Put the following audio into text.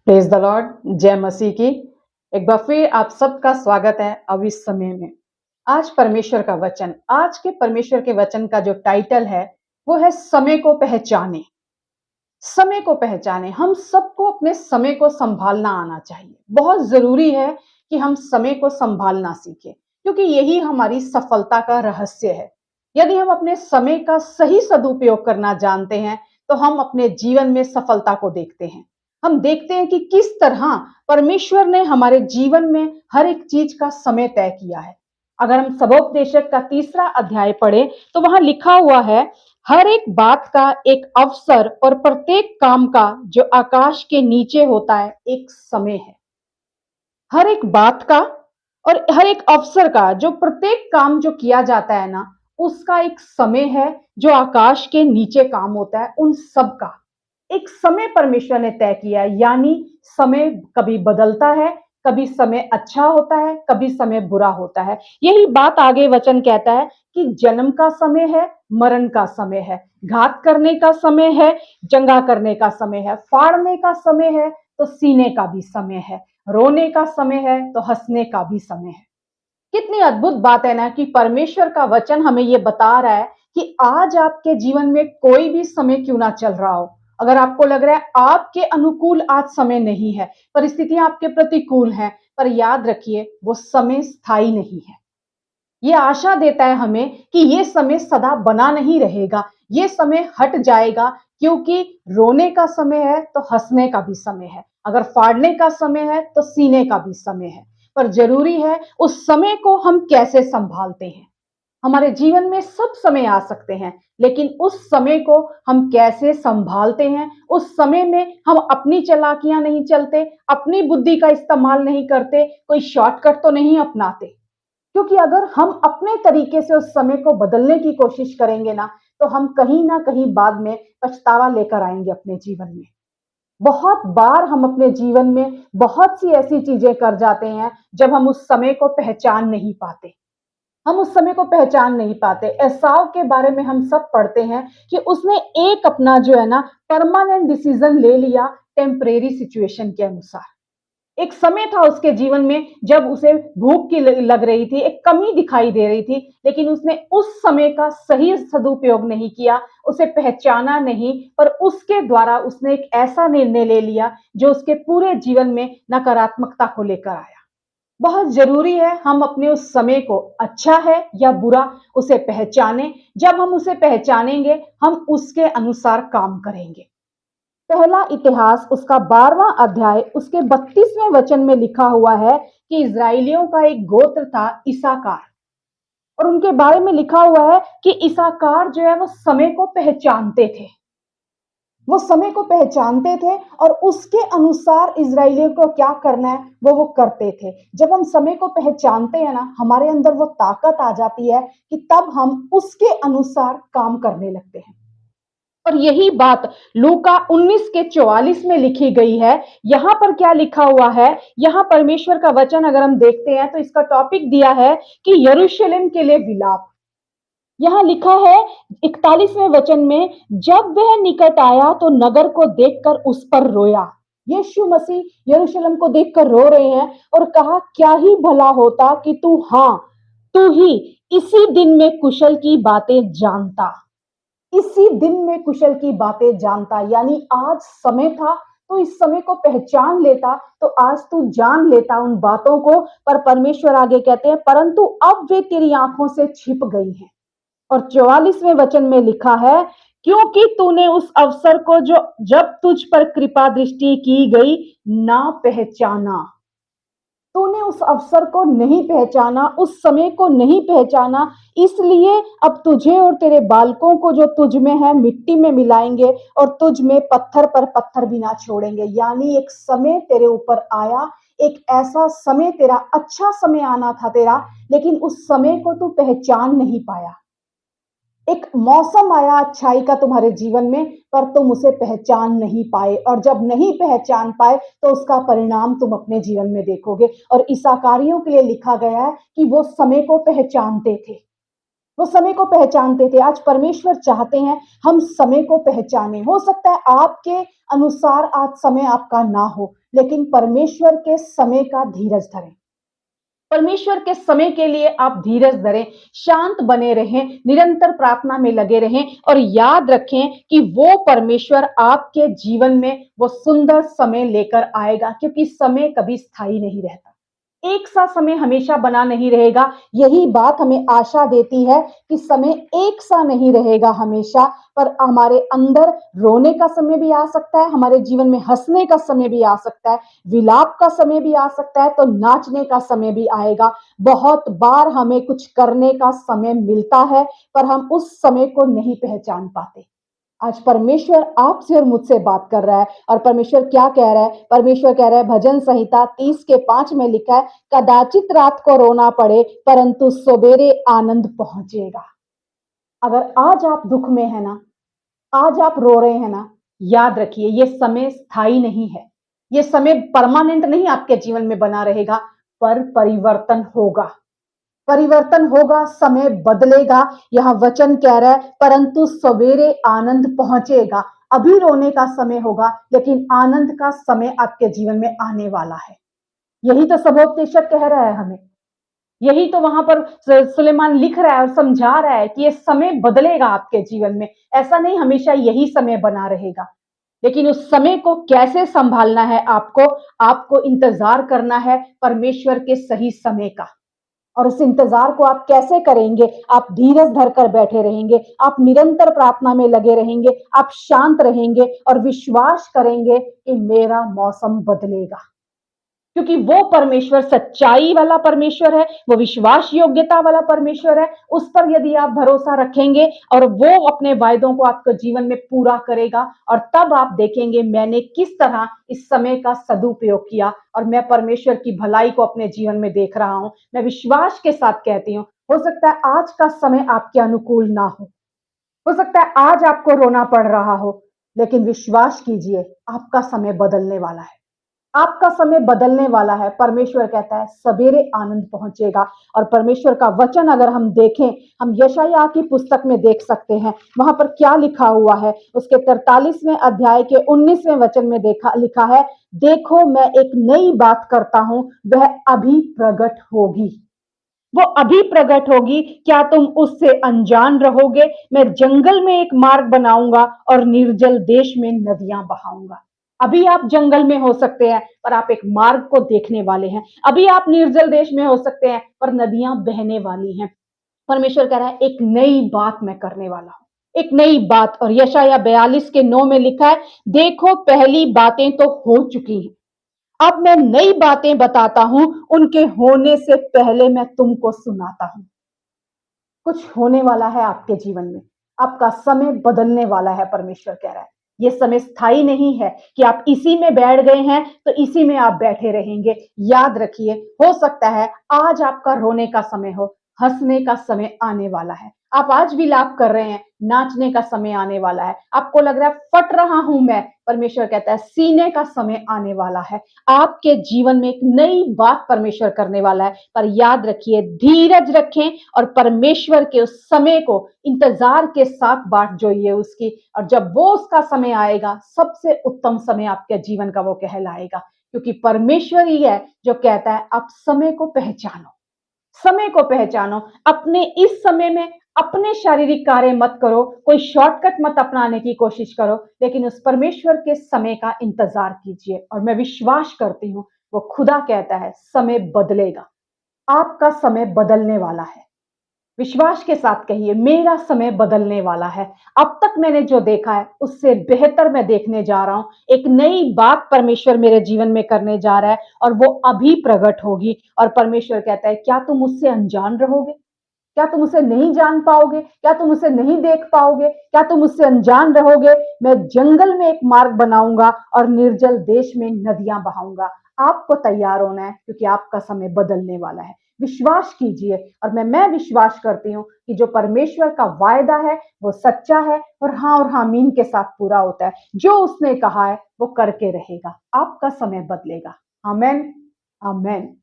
Praise the Lord, जय मसीह की। एक बार फिर आप सबका स्वागत है अब इस समय में। आज परमेश्वर का वचन, आज के परमेश्वर के वचन का जो टाइटल है वो है समय को पहचाने। समय को पहचाने, हम सबको अपने समय को संभालना आना चाहिए। बहुत जरूरी है कि हम समय को संभालना सीखें, क्योंकि यही हमारी सफलता का रहस्य है। यदि हम अपने समय का सही सदुपयोग करना जानते हैं तो हम अपने जीवन में सफलता को देखते हैं। हम देखते हैं कि किस तरह परमेश्वर ने हमारे जीवन में हर एक चीज का समय तय किया है। अगर हम सबोपदेशक का 3रा अध्याय पढ़े तो वहां लिखा हुआ है, हर एक बात का एक अवसर और प्रत्येक काम का जो आकाश के नीचे होता है एक समय है। हर एक बात का और हर एक अवसर का, जो प्रत्येक काम जो किया जाता है ना, उसका एक समय है। जो आकाश के नीचे काम होता है उन सब का एक समय परमेश्वर ने तय किया है। यानी समय कभी बदलता है, कभी समय अच्छा होता है, कभी समय बुरा होता है। यही बात आगे वचन कहता है कि जन्म का समय है, मरण का समय है, घात करने का समय है, जंगा करने का समय है, फाड़ने का समय है तो सीने का भी समय है, रोने का समय है तो हंसने का भी समय है। कितनी अद्भुत बात है ना कि परमेश्वर का वचन हमें ये बता रहा है कि आज आपके जीवन में कोई भी समय क्यों ना चल रहा हो, अगर आपको लग रहा है आपके अनुकूल आज समय नहीं है, परिस्थितियां आपके प्रतिकूल हैं, पर याद रखिए वो समय स्थायी नहीं है। ये आशा देता है हमें कि ये समय सदा बना नहीं रहेगा, ये समय हट जाएगा, क्योंकि रोने का समय है तो हंसने का भी समय है, अगर फाड़ने का समय है तो सीने का भी समय है। पर जरूरी है उस समय को हम कैसे संभालते हैं। हमारे जीवन में सब समय आ सकते हैं, लेकिन उस समय को हम कैसे संभालते हैं, उस समय में हम अपनी चालाकियां नहीं चलते, अपनी बुद्धि का इस्तेमाल नहीं करते, कोई शॉर्टकट तो नहीं अपनाते। क्योंकि अगर हम अपने तरीके से उस समय को बदलने की कोशिश करेंगे ना, तो हम कहीं ना कहीं बाद में पछतावा लेकर आएंगे अपने जीवन में। बहुत बार हम अपने जीवन में बहुत सी ऐसी चीजें कर जाते हैं जब हम उस समय को पहचान नहीं पाते। हम उस समय को पहचान नहीं पाते। एसाव के बारे में हम सब पढ़ते हैं कि उसने एक अपना जो है ना परमानेंट डिसीजन ले लिया टेम्परेरी सिचुएशन के अनुसार। एक समय था उसके जीवन में जब उसे भूख की लग रही थी, एक कमी दिखाई दे रही थी, लेकिन उसने उस समय का सही सदुपयोग नहीं किया, उसे पहचाना नहीं, पर उसके द्वारा उसने एक ऐसा निर्णय ले लिया जो उसके पूरे जीवन में नकारात्मकता को लेकर आया। बहुत जरूरी है हम अपने उस समय को, अच्छा है या बुरा, उसे पहचानें। जब हम उसे पहचानेंगे हम उसके अनुसार काम करेंगे। पहला इतिहास उसका 12वां अध्याय उसके 32वें वचन में लिखा हुआ है कि इजराइलियों का एक गोत्र था इसाकार, और उनके बारे में लिखा हुआ है कि इसाकार जो है वो समय को पहचानते थे। वो समय को पहचानते थे और उसके अनुसार इजराइलियों को क्या करना है वो करते थे। जब हम समय को पहचानते हैं ना, हमारे अंदर वो ताकत आ जाती है कि तब हम उसके अनुसार काम करने लगते हैं। और यही बात लूका 19 के 44 में लिखी गई है। यहां पर क्या लिखा हुआ है, यहां परमेश्वर का वचन अगर हम देखते हैं तो इसका टॉपिक दिया है कि यरूशलेम के लिए विलाप। यहां लिखा है 41वें वचन में, जब वह निकट आया तो नगर को देखकर उस पर रोया। यीशु मसीह यरूशलेम को देखकर रो रहे हैं और कहा, क्या ही भला होता कि तू, हाँ, तू ही इसी दिन में कुशल की बातें जानता, इसी दिन में कुशल की बातें जानता। यानी आज समय था तो इस समय को पहचान लेता तो आज तू जान लेता उन बातों को। पर परमेश्वर आगे कहते हैं, परंतु अब वे तेरी आंखों से छिप गई हैं। और 44वें वचन में लिखा है, क्योंकि तूने उस अवसर को जो जब तुझ पर कृपा दृष्टि की गई ना पहचाना। तूने उस अवसर को नहीं पहचाना, उस समय को नहीं पहचाना, इसलिए अब तुझे और तेरे बालकों को जो तुझ में है मिट्टी में मिलाएंगे और तुझ में पत्थर पर पत्थर भी ना छोड़ेंगे। यानी एक समय तेरे ऊपर आया, एक ऐसा समय, तेरा अच्छा समय आना था तेरा, लेकिन उस समय को तू पहचान नहीं पाया। एक मौसम आया अच्छाई का तुम्हारे जीवन में, पर तुम उसे पहचान नहीं पाए, और जब नहीं पहचान पाए तो उसका परिणाम तुम अपने जीवन में देखोगे। और इसाकारियों के लिए लिखा गया है कि वो समय को पहचानते थे। वो समय को पहचानते थे। आज परमेश्वर चाहते हैं हम समय को पहचाने। हो सकता है आपके अनुसार आज समय आपका ना हो, लेकिन परमेश्वर के समय का धीरज धरें। परमेश्वर के समय के लिए आप धीरज धरें, शांत बने रहें, निरंतर प्रार्थना में लगे रहें और याद रखें कि वो परमेश्वर आपके जीवन में वो सुंदर समय लेकर आएगा, क्योंकि समय कभी स्थायी नहीं रहता। एक सा समय हमेशा बना नहीं रहेगा। यही बात हमें आशा देती है कि समय एक सा नहीं रहेगा हमेशा, पर हमारे अंदर रोने का समय भी आ सकता है, हमारे जीवन में हंसने का समय भी आ सकता है, विलाप का समय भी आ सकता है, तो नाचने का समय भी आएगा। बहुत बार हमें कुछ करने का समय मिलता है, पर हम उस समय को नहीं पहचान पाते। आज परमेश्वर आपसे और मुझसे बात कर रहा है, और परमेश्वर क्या कह रहा है? परमेश्वर कह रहा है, भजन संहिता 30 के 5 में लिखा है, कदाचित रात को रोना पड़े परंतु सवेरे आनंद पहुंचेगा। अगर आज आप दुख में है ना, आज आप रो रहे हैं ना, याद रखिए ये समय स्थायी नहीं है। ये समय परमानेंट नहीं आपके जीवन में बना रहेगा, पर परिवर्तन होगा। परिवर्तन होगा, समय बदलेगा। यहाँ वचन कह रहा है, परंतु सवेरे आनंद पहुंचेगा। अभी रोने का समय होगा, लेकिन आनंद का समय आपके जीवन में आने वाला है। यही तो सबोपदेशक कह रहा है हमें। यही तो वहां पर सुलेमान लिख रहा है और समझा रहा है कि ये समय बदलेगा आपके जीवन में। ऐसा नहीं हमेशा यही समय बना रहेगा, लेकिन उस समय को कैसे संभालना है आपको, आपको इंतजार करना है परमेश्वर के सही समय का। और उस इंतजार को आप कैसे करेंगे? आप धीरज धरकर बैठे रहेंगे, आप निरंतर प्रार्थना में लगे रहेंगे, आप शांत रहेंगे और विश्वास करेंगे कि मेरा मौसम बदलेगा, क्योंकि वो परमेश्वर सच्चाई वाला परमेश्वर है, वो विश्वास योग्यता वाला परमेश्वर है। उस पर यदि आप भरोसा रखेंगे और वो अपने वायदों को आपके जीवन में पूरा करेगा, और तब आप देखेंगे मैंने किस तरह इस समय का सदुपयोग किया और मैं परमेश्वर की भलाई को अपने जीवन में देख रहा हूं। मैं विश्वास के साथ कहती हूँ, हो सकता है आज का समय आपके अनुकूल ना हो सकता है आज आपको रोना पड़ रहा हो, लेकिन विश्वास कीजिए आपका समय बदलने वाला है। आपका समय बदलने वाला है। परमेश्वर कहता है सवेरे आनंद पहुंचेगा। और परमेश्वर का वचन अगर हम देखें, हम यशायाह की पुस्तक में देख सकते हैं, वहां पर क्या लिखा हुआ है। उसके 43वें अध्याय के 19वें वचन में लिखा है, देखो मैं एक नई बात करता हूं, वह अभी प्रकट होगी। वो अभी प्रकट होगी, क्या तुम उससे अनजान रहोगे? मैं जंगल में एक मार्ग बनाऊंगा और निर्जल देश में नदियां बहाऊंगा। अभी आप जंगल में हो सकते हैं, पर आप एक मार्ग को देखने वाले हैं। अभी आप निर्जल देश में हो सकते हैं, पर नदियां बहने वाली हैं। परमेश्वर कह रहा है एक नई बात मैं करने वाला हूं, एक नई बात। और यशायाह 42 के 9 में लिखा है, देखो पहली बातें तो हो चुकी हैं, अब मैं नई बातें बताता हूं, उनके होने से पहले मैं तुमको सुनाता हूं। कुछ होने वाला है आपके जीवन में, आपका समय बदलने वाला है। परमेश्वर कह रहा है ये समय स्थायी नहीं है कि आप इसी में बैठ गए हैं तो इसी में आप बैठे रहेंगे। याद रखिए, हो सकता है आज आपका रोने का समय हो, हंसने का समय आने वाला है। आप आज विलाप कर रहे हैं, नाचने का समय आने वाला है। आपको लग रहा है फट रहा हूं मैं, परमेश्वर कहता है सीने का समय आने वाला है। आपके जीवन में एक नई बात परमेश्वर करने वाला है। पर याद रखिए, धीरज रखें और परमेश्वर के उस समय को इंतजार के साथ बाट जोइए उसकी। और जब वो उसका समय आएगा, सबसे उत्तम समय आपके जीवन का वो कहलाएगा, क्योंकि परमेश्वर ही है जो कहता है आप समय को पहचानो। समय को पहचानो। अपने इस समय में अपने शारीरिक कार्य मत करो, कोई शॉर्टकट मत अपनाने की कोशिश करो, लेकिन उस परमेश्वर के समय का इंतजार कीजिए। और मैं विश्वास करती हूं वो खुदा कहता है समय बदलेगा, आपका समय बदलने वाला है। विश्वास के साथ कहिए मेरा समय बदलने वाला है। अब तक मैंने जो देखा है उससे बेहतर मैं देखने जा रहा हूं। एक नई बात परमेश्वर मेरे जीवन में करने जा रहा है और वो अभी प्रकट होगी। और परमेश्वर कहता है क्या तुम उससे अनजान रहोगे? क्या तुम उसे नहीं जान पाओगे? क्या तुम उसे नहीं देख पाओगे? क्या तुम उससे अनजान रहोगे? मैं जंगल में एक मार्ग बनाऊंगा और निर्जल देश में नदियां बहाऊंगा। आपको तैयार होना है, क्योंकि आपका समय बदलने वाला है। विश्वास कीजिए। और मैं विश्वास करती हूँ कि जो परमेश्वर का वायदा है वो सच्चा है, और हाँ मीन के साथ पूरा होता है। जो उसने कहा है वो करके रहेगा। आपका समय बदलेगा। आमेन, आमेन।